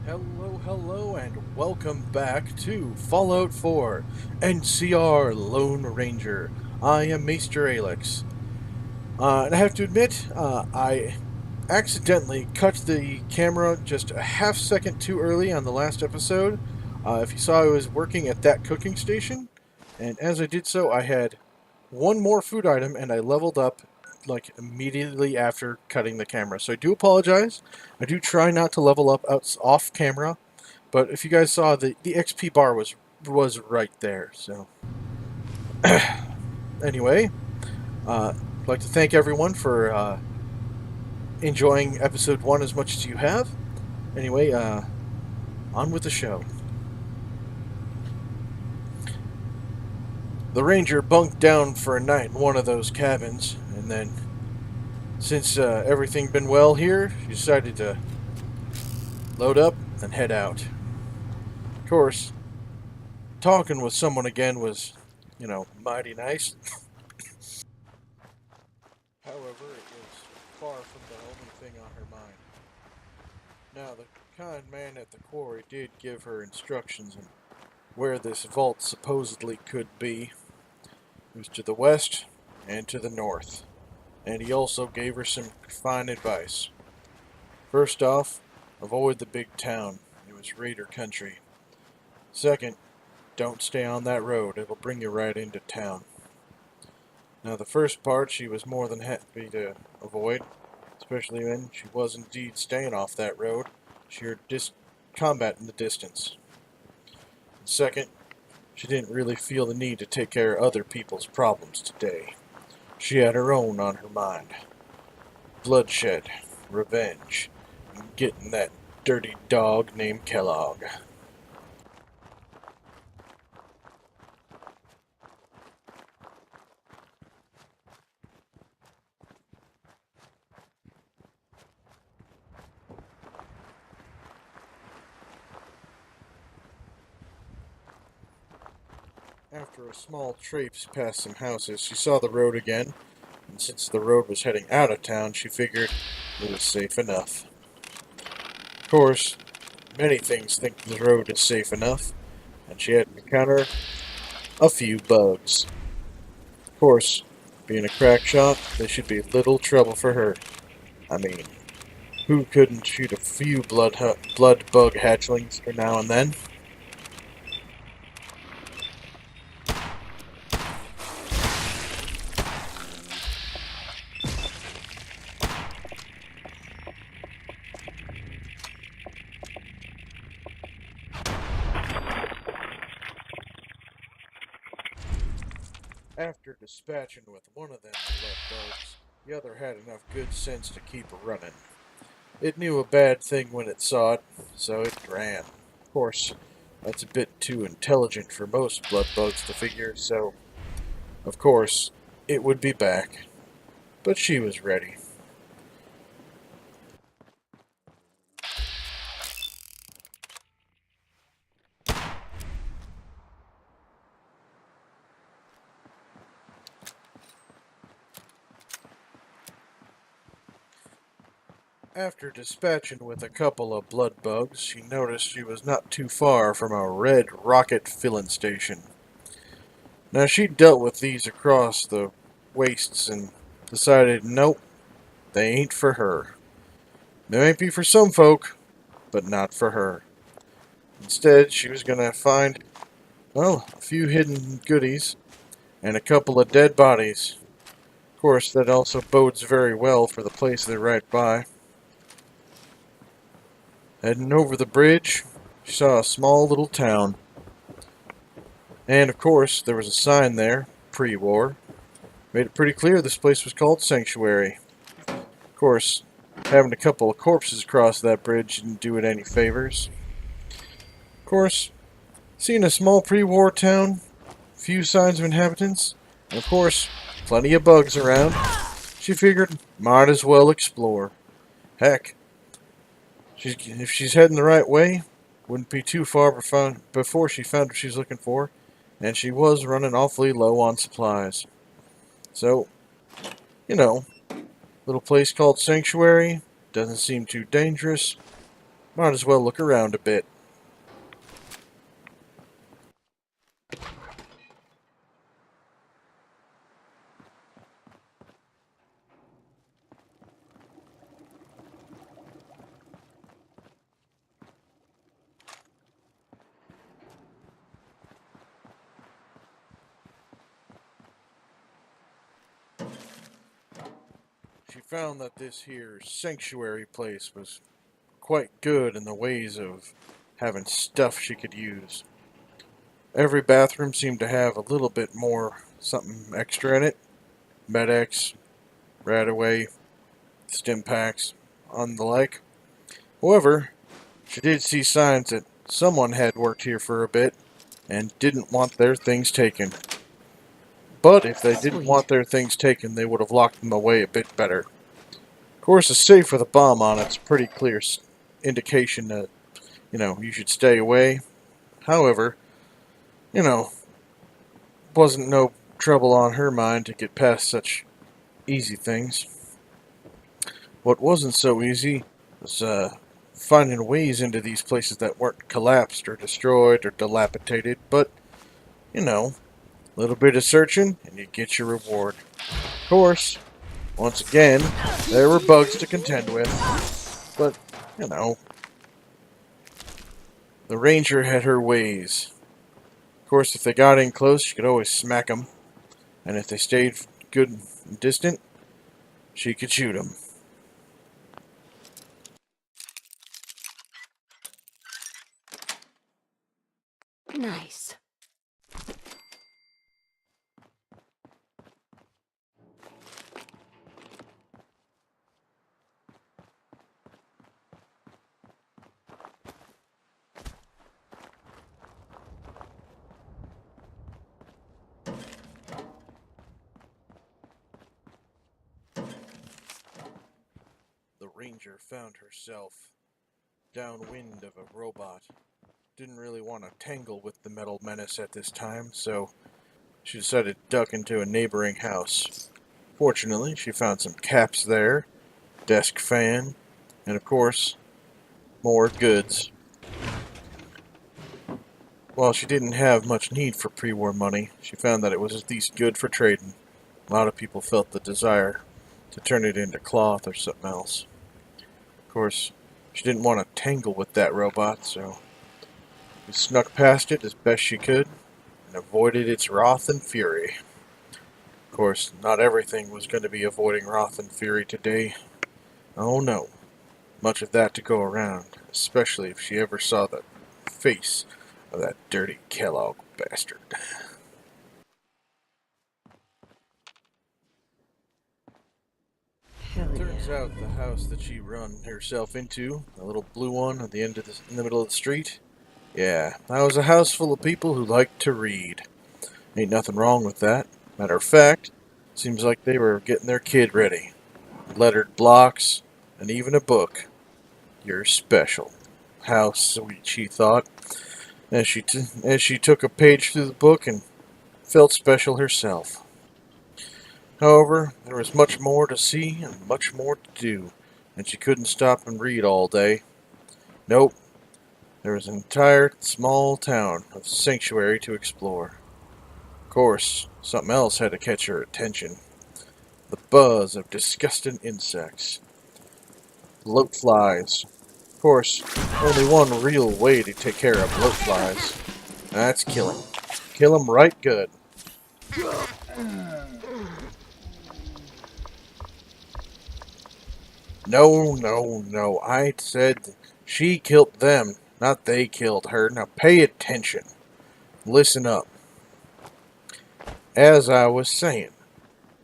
Hello, and welcome back to Fallout 4 NCR Lone Ranger. I am Maester Aelix. And I have to admit, I accidentally cut the camera just a half second too early on the last episode. If you saw, I was working at that cooking station, and as I did so, I had one more food item, and I leveled up like immediately after cutting the camera. So I do apologize. I do try not to level up off camera, but if you guys saw, the XP bar was right there. So anyway, I'd like to thank everyone for enjoying episode 1 as much as you have. Anyway, on with the show. The Ranger bunked down for a night in one of those cabins, and then, since everything been well here, she decided to load up and head out. Of course, talking with someone again was, mighty nice. However, it was far from the only thing on her mind. Now, the kind man at the quarry did give her instructions on where this vault supposedly could be. It was to the west and to the north, and he also gave her some fine advice. First off, avoid the big town. It was raider country. Second, don't stay on that road. It'll bring you right into town. Now, the first part she was more than happy to avoid, especially when she was indeed staying off that road. She heard combat in the distance. And second, she didn't really feel the need to take care of other people's problems today. She had her own on her mind. Bloodshed, revenge, and getting that dirty dog named Kellogg. After a small traipse past some houses, she saw the road again, and since the road was heading out of town, she figured it was safe enough. Of course, many things think the road is safe enough, and she had to encounter a few bugs. Of course, being a crack shot, they should be little trouble for her. I mean, who couldn't shoot a few blood bug hatchlings for now and then? After dispatching with one of them blood bugs, the other had enough good sense to keep running. It knew a bad thing when it saw it, so it ran. Of course, that's a bit too intelligent for most blood bugs to figure, so, of course, it would be back. But she was ready. After dispatching with a couple of blood bugs, she noticed she was not too far from a red rocket filling station. Now, she dealt with these across the wastes and decided, nope, they ain't for her. They might be for some folk, but not for her. Instead, she was going to find, well, a few hidden goodies and a couple of dead bodies. Of course, that also bodes very well for the place they're right by. Heading over the bridge, she saw a small little town. And, of course, there was a sign there, pre-war. Made it pretty clear this place was called Sanctuary. Of course, having a couple of corpses across that bridge didn't do it any favors. Of course, seeing a small pre-war town, few signs of inhabitants, and of course, plenty of bugs around, she figured might as well explore. Heck, if she's heading the right way, wouldn't be too far before she found what she's looking for, and she was running awfully low on supplies. So, little place called Sanctuary, doesn't seem too dangerous. Might as well look around a bit. She found that this here sanctuary place was quite good in the ways of having stuff she could use. Every bathroom seemed to have a little bit more something extra in it. Med-X, Radaway, stim packs, and the like. However, she did see signs that someone had worked here for a bit and didn't want their things taken. But if they didn't want their things taken, they would have locked them away a bit better. Of course, a safe with a bomb on it's a pretty clear indication that, you should stay away. However, you know, wasn't no trouble on her mind to get past such easy things. What wasn't so easy was finding ways into these places that weren't collapsed or destroyed or dilapidated, but, a little bit of searching and you get your reward. Of course, once again, there were bugs to contend with, but, the Ranger had her ways. Of course, if they got in close, she could always smack them, and if they stayed good and distant, she could shoot them. Nice. The Ranger found herself downwind of a robot. Didn't really want to tangle with the metal menace at this time, so she decided to duck into a neighboring house. Fortunately, she found some caps there, desk fan, and of course, more goods. While she didn't have much need for pre-war money, she found that it was at least good for trading. A lot of people felt the desire to turn it into cloth or something else. Of course, she didn't want to tangle with that robot, so she snuck past it as best she could and avoided its wrath and fury. Of course, not everything was going to be avoiding wrath and fury today. Oh no, much of that to go around, especially if she ever saw the face of that dirty Kellogg bastard. Hell Turns yeah. out the house that she run herself into, the little blue one at the end of in the middle of the street, yeah, that was a house full of people who liked to read. Ain't nothing wrong with that. Matter of fact, seems like they were getting their kid ready. Lettered blocks, and even a book. You're special. How sweet, she thought, as she took a page through the book and felt special herself. However, there was much more to see and much more to do, and she couldn't stop and read all day. Nope, there was an entire small town of sanctuary to explore. Of course, something else had to catch her attention. The buzz of disgusting insects. Bloat flies. Of course, only one real way to take care of bloat flies. That's kill 'em. Kill 'em right good. No, no, no. I said she killed them, not they killed her. Now pay attention. Listen up. As I was saying,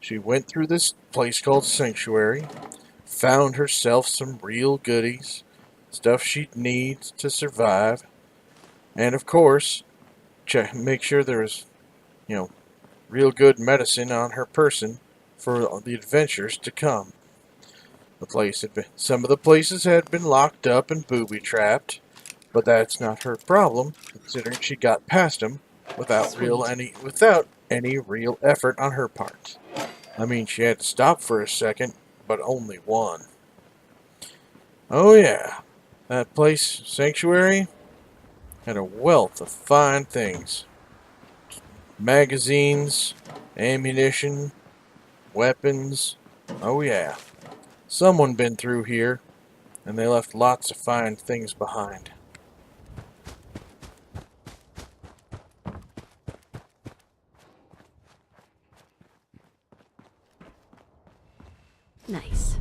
she went through this place called Sanctuary, found herself some real goodies, stuff she'd need to survive, and of course, make sure there was, you know, real good medicine on her person for the adventures to come. Some of the places had been locked up and booby-trapped, but that's not her problem, considering she got past them without any real effort on her part. I mean, she had to stop for a second, but only one. Oh yeah, That place, Sanctuary, had a wealth of fine things. Magazines, ammunition, weapons. Oh yeah. Someone been through here, and they left lots of fine things behind. Nice.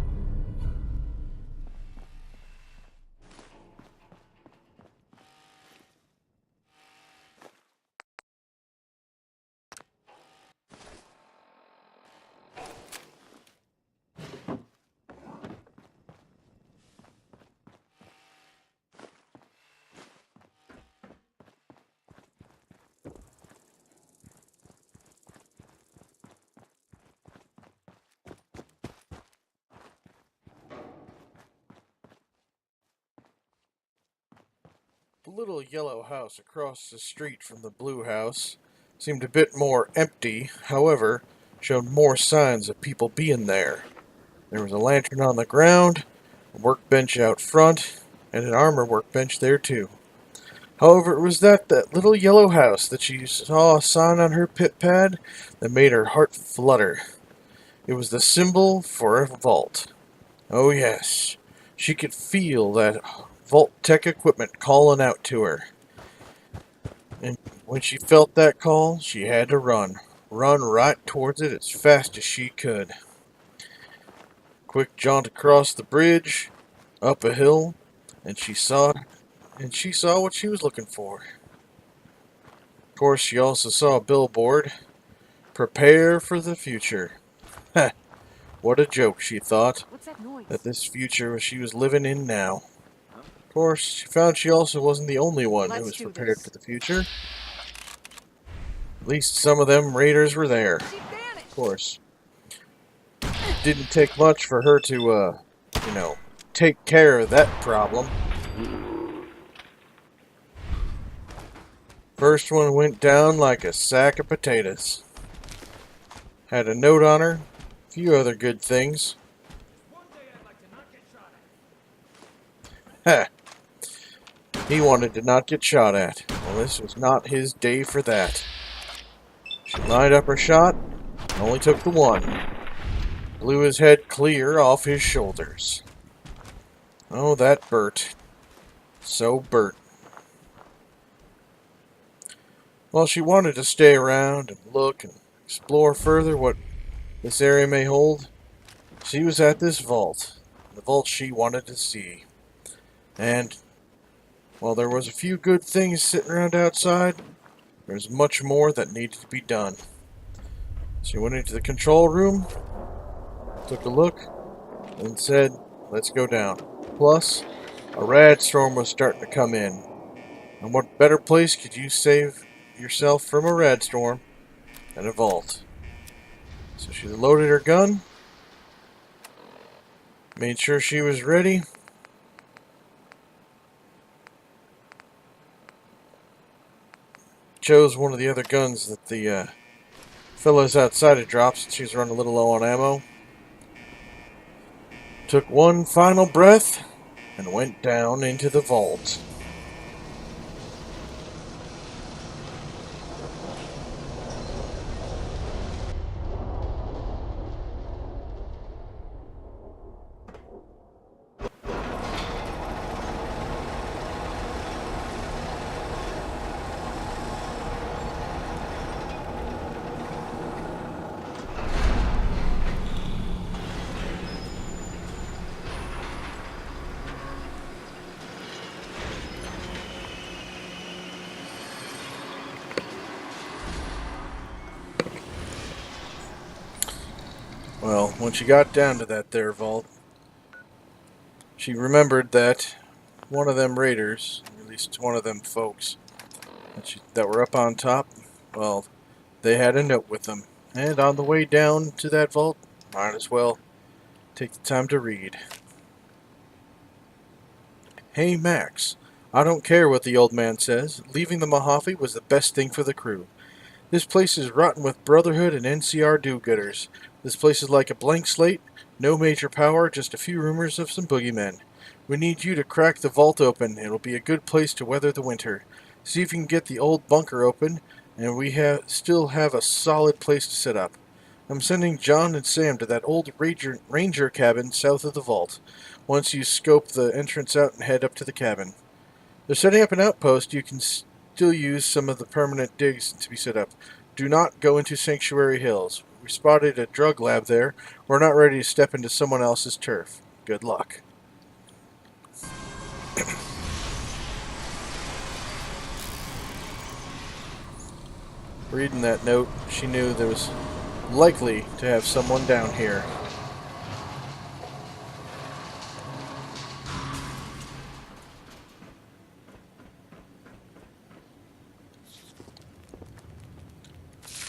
The little yellow house across the street from the blue house seemed a bit more empty, however, showed more signs of people being there. There was a lantern on the ground, a workbench out front, and an armor workbench there too. However, it was that little yellow house that she saw a sign on her pit pad that made her heart flutter. It was the symbol for a vault. Oh yes, she could feel that vault tech equipment calling out to her. And when she felt that call, she had to run. Run right towards it as fast as she could. Quick jaunt across the bridge, up a hill, and she saw what she was looking for. Of course, she also saw a billboard. Prepare for the future. Heh, what a joke, she thought, What's that noise? that this future she was living in now. Of course, she found she also wasn't the only one who Let's was do prepared this. for the future. At least some of them raiders were there. She vanished. Of course, didn't take much for her to, take care of that problem. First one went down like a sack of potatoes. Had a note on her, a few other good things. Heh, he wanted to not get shot at. Well, this was not his day for that. She lined up her shot, and only took the one. Blew his head clear off his shoulders. Oh, that Bert. So Bert. Well, she wanted to stay around and look and explore further what this area may hold. She was at this vault. The vault she wanted to see. And while there was a few good things sitting around outside, there was much more that needed to be done. She went into the control room, took a look, and said, "Let's go down." Plus, a rad storm was starting to come in. And what better place could you save yourself from a rad storm than a vault? So she loaded her gun, made sure she was ready, chose one of the other guns that the fellows outside had dropped since she was running a little low on ammo, took one final breath, and went down into the vault. Well, when she got down to that there vault, she remembered that one of them raiders, at least one of them folks that were up on top, well, they had a note with them. And on the way down to that vault, might as well take the time to read. "Hey, Max. I don't care what the old man says. Leaving the Mojave was the best thing for the crew. This place is rotten with Brotherhood and NCR do-gooders. This place is like a blank slate, no major power, just a few rumors of some boogeymen. We need you to crack the vault open. It'll be a good place to weather the winter. See if you can get the old bunker open, and we still have a solid place to set up. I'm sending John and Sam to that old ranger cabin south of the vault. Once you scope the entrance out and head up to the cabin. They're setting up an outpost. You can still use some of the permanent digs to be set up. Do not go into Sanctuary Hills. We spotted a drug lab there. We're not ready to step into someone else's turf. Good luck. Reading that note, she knew there was likely to have someone down here.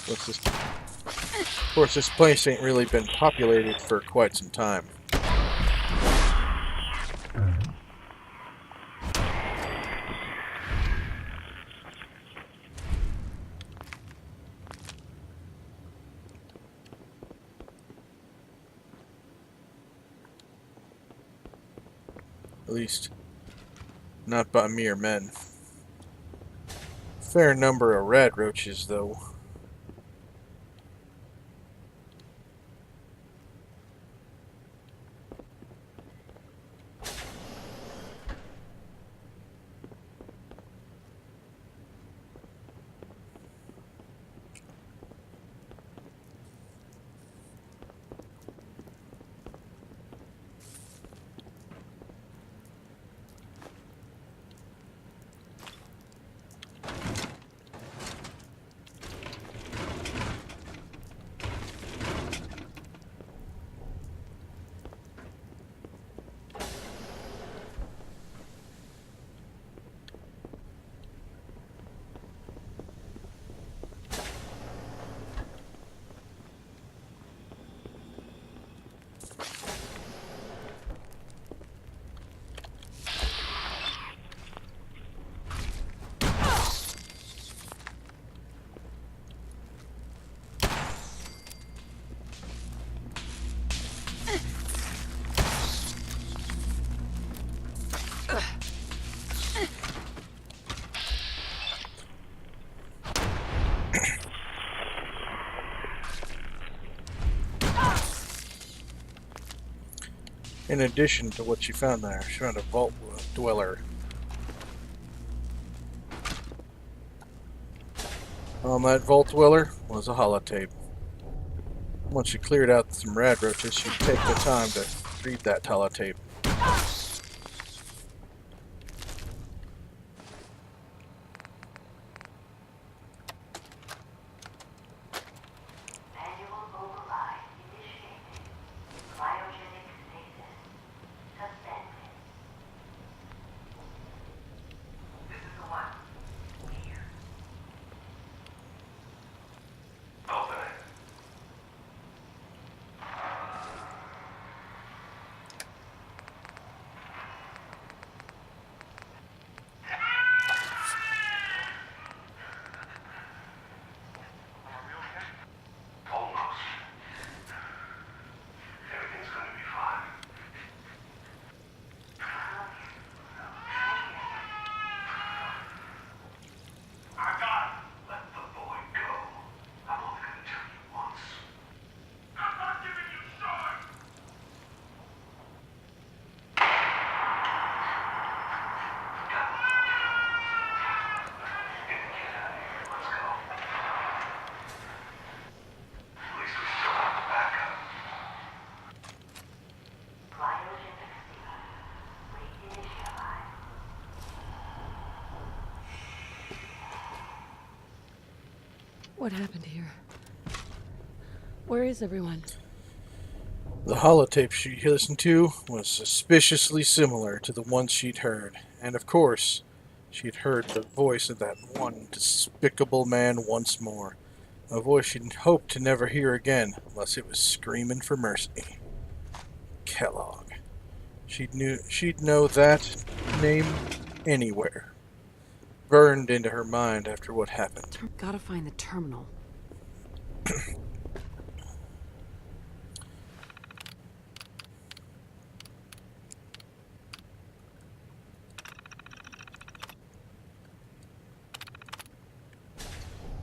What's this? Of course, this place ain't really been populated for quite some time. At least, not by mere men. Fair number of rad roaches, though. In addition to what she found there, she found a vault dweller. On that vault dweller was a holotape. Once she cleared out some rad roaches, she'd take the time to read that holotape. What happened here? Where is everyone? The holotape she listened to was suspiciously similar to the ones she'd heard, and of course, she'd heard the voice of that one despicable man once more. A voice she'd hoped to never hear again, unless it was screaming for mercy. Kellogg. She'd know that name anywhere. Burned into her mind after what happened. Gotta find the terminal.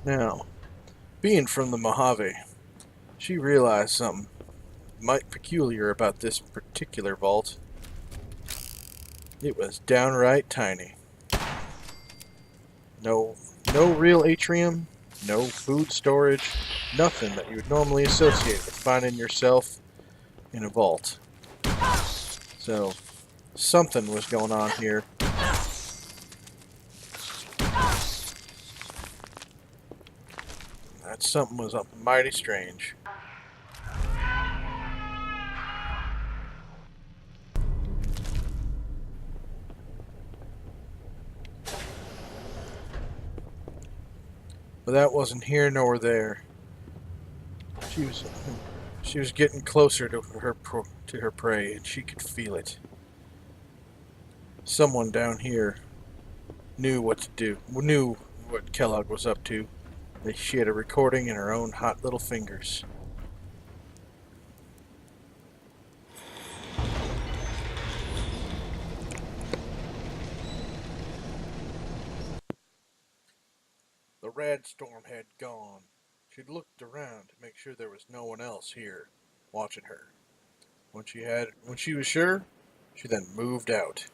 Now, being from the Mojave, she realized something might peculiar about this particular vault. It was downright tiny. No, no real atrium, no food storage, nothing that you would normally associate with finding yourself in a vault. So, something was going on here. That something was mighty strange. But that wasn't here nor there. She was getting closer to her prey, and she could feel it. Someone down here knew what to do, knew what Kellogg was up to. She had a recording in her own hot little fingers. The red storm had gone. She'd looked around to make sure there was no one else here watching her. When she was sure, she then moved out.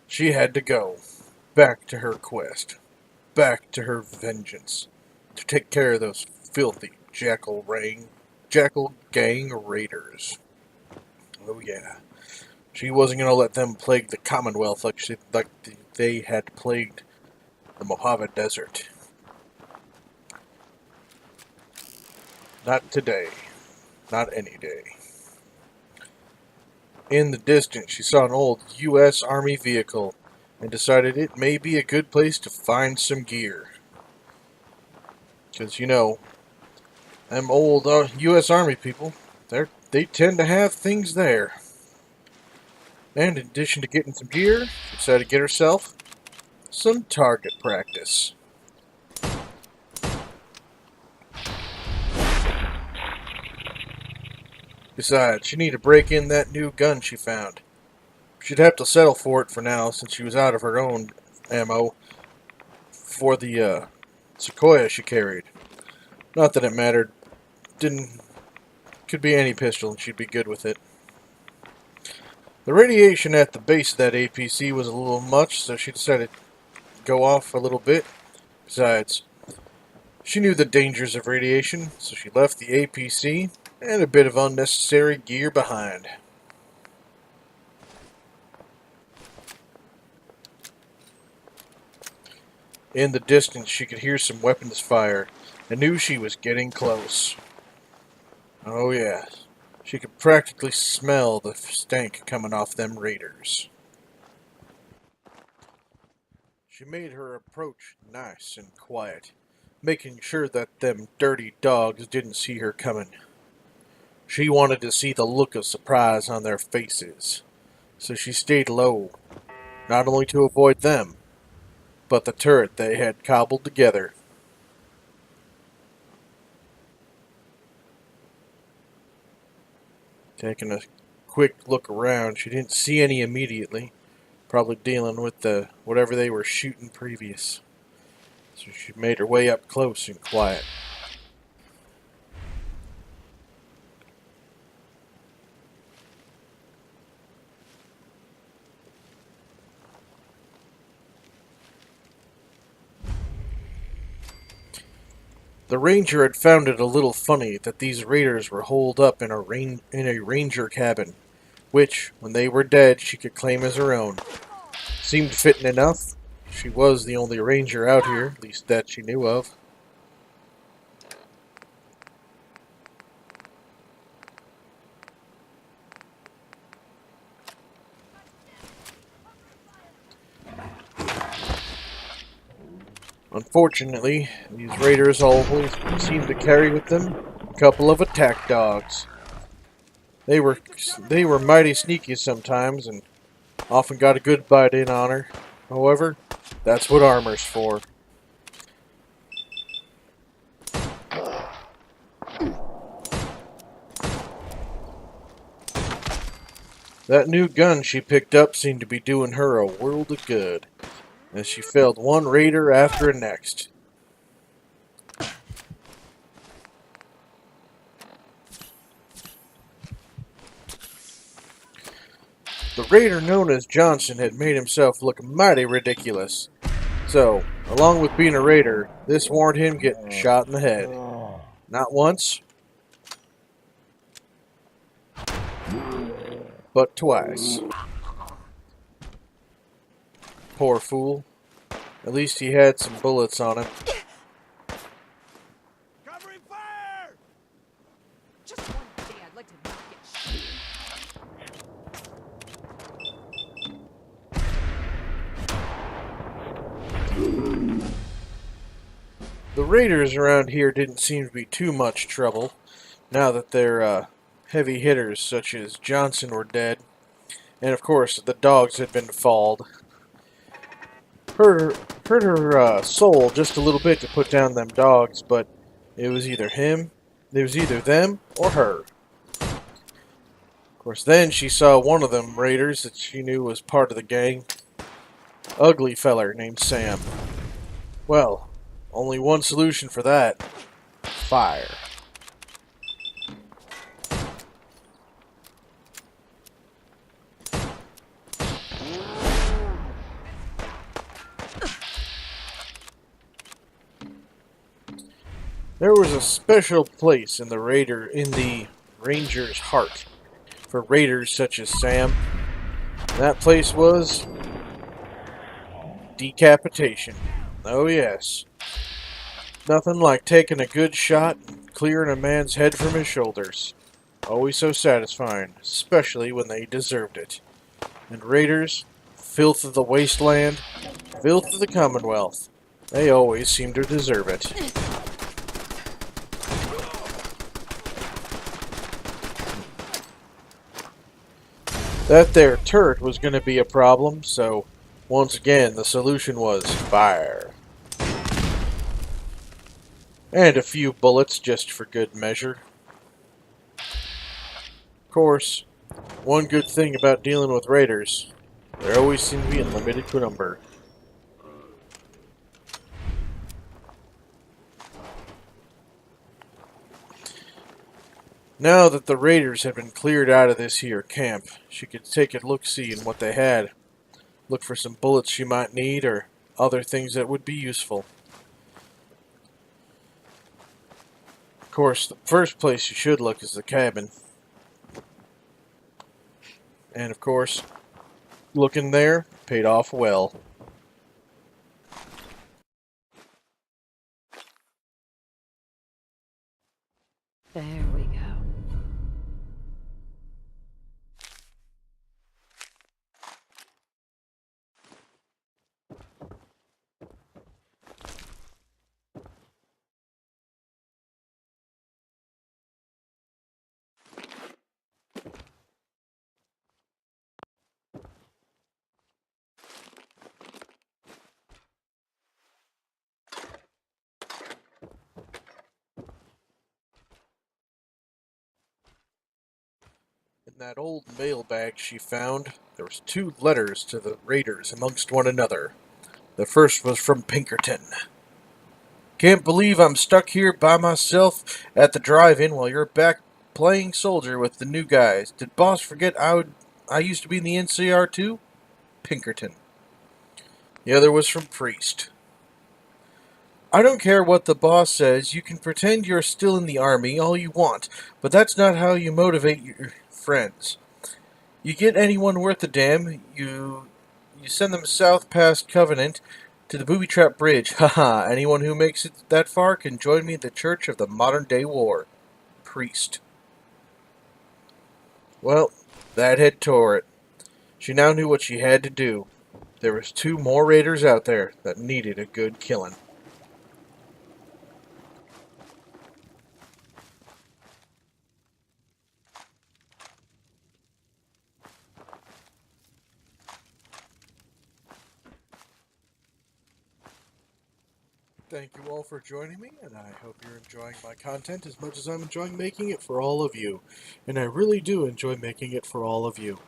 She had to go back to her quest, back to her vengeance, to take care of those filthy jackal gang raiders. Oh yeah, she wasn't gonna let them plague the Commonwealth like they had plagued the Mojave Desert. Not today. Not any day. In the distance, she saw an old U.S. Army vehicle and decided it may be a good place to find some gear. Because, you know, them old U.S. Army people, they tend to have things there. And in addition to getting some gear, she decided to get herself some target practice. Besides, she needed to break in that new gun she found. She'd have to settle for it for now, since she was out of her own ammo for the Sequoia she carried. Not that it mattered. Could be any pistol and she'd be good with it. The radiation at the base of that APC was a little much, so she decided to go off a little bit. Besides, she knew the dangers of radiation, so she left the APC and a bit of unnecessary gear behind. In the distance, she could hear some weapons fire and knew she was getting close. Oh yeah, she could practically smell the stank coming off them raiders. She made her approach nice and quiet, making sure that them dirty dogs didn't see her coming. She wanted to see the look of surprise on their faces, so she stayed low, not only to avoid them, but the turret they had cobbled together. Taking a quick look around, she didn't see any immediately, probably dealing with whatever they were shooting previous. So she made her way up close and quiet. The ranger had found it a little funny that these raiders were holed up in a ranger cabin, which, when they were dead, she could claim as her own. Seemed fitting enough. She was the only ranger out here, at least that she knew of. Unfortunately, these raiders always seemed to carry with them a couple of attack dogs. They were mighty sneaky sometimes and often got a good bite in on her. However, that's what armor's for. That new gun she picked up seemed to be doing her a world of good, as she felled one raider after the next. The raider known as Johnson had made himself look mighty ridiculous. So, along with being a raider, this warranted him getting shot in the head. Not once, but twice. Poor fool. At least he had some bullets on him. Covering fire! Just one day I'd like to not get shot. The raiders around here didn't seem to be too much trouble, now that their heavy hitters such as Johnson were dead, and of course the dogs had been foaled. Hurt her soul just a little bit to put down them dogs, but it was either them or her. Of course, then she saw one of them raiders that she knew was part of the gang. Ugly feller named Sam. Well, only one solution for that. Fire. There was a special place in the Ranger's heart for raiders such as Sam. That place was decapitation. Oh yes. Nothing like taking a good shot and clearing a man's head from his shoulders. Always so satisfying, especially when they deserved it. And raiders, filth of the wasteland, filth of the Commonwealth, they always seem to deserve it. That there turret was going to be a problem, so once again the solution was fire. And a few bullets just for good measure. Of course, one good thing about dealing with raiders, there always seem to be a limited number. Now that the raiders had been cleared out of this here camp, she could take a look-see in what they had. Look for some bullets she might need, or other things that would be useful. Of course, the first place you should look is the cabin. And of course, looking there paid off well. There we go. In that old mail bag she found, there was 2 letters to the raiders amongst one another. The first was from Pinkerton. Can't believe I'm stuck here by myself at the drive-in while you're back playing soldier with the new guys. Did boss forget I used to be in the NCR too? Pinkerton. The other was from Priest. I don't care what the boss says. You can pretend you're still in the army all you want, but that's not how you motivate your friends. You get anyone worth a damn, you send them south past Covenant to the booby trap bridge. Haha, anyone who makes it that far can join me in the church of the modern day war. Priest. Well, that had tore it. She now knew what she had to do. There was 2 more raiders out there that needed a good killing. Thank you all for joining me, and I hope you're enjoying my content as much as I'm enjoying making it for all of you. And I really do enjoy making it for all of you.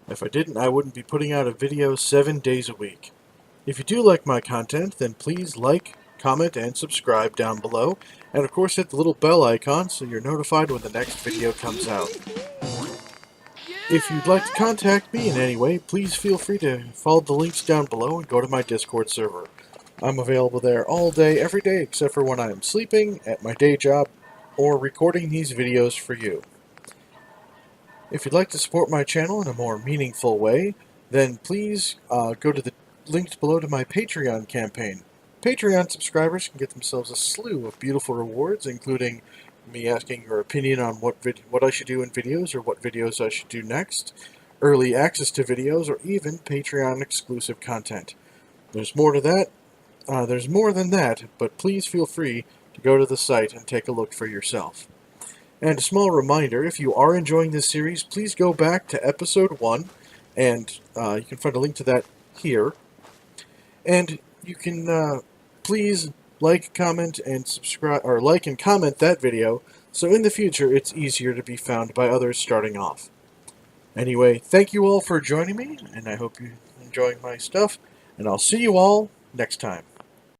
If I didn't, I wouldn't be putting out a video 7 days a week. If you do like my content, then please like, comment, and subscribe down below. And of course hit the little bell icon so you're notified when the next video comes out. If you'd like to contact me in any way, please feel free to follow the links down below and go to my Discord server. I'm available there all day, every day, except for when I am sleeping, at my day job, or recording these videos for you. If you'd like to support my channel in a more meaningful way, then please go to the linked below to my Patreon campaign. Patreon subscribers can get themselves a slew of beautiful rewards, including me asking your opinion on what I should do in videos or what videos I should do next, early access to videos, or even Patreon exclusive content. There's more to that. There's more than that, but please feel free to go to the site and take a look for yourself. And a small reminder, if you are enjoying this series, please go back to episode 1, and you can find a link to that here. And you can please like, comment, and subscribe, or like and comment that video, so in the future it's easier to be found by others starting off. Anyway, thank you all for joining me, and I hope you're enjoying my stuff, and I'll see you all next time.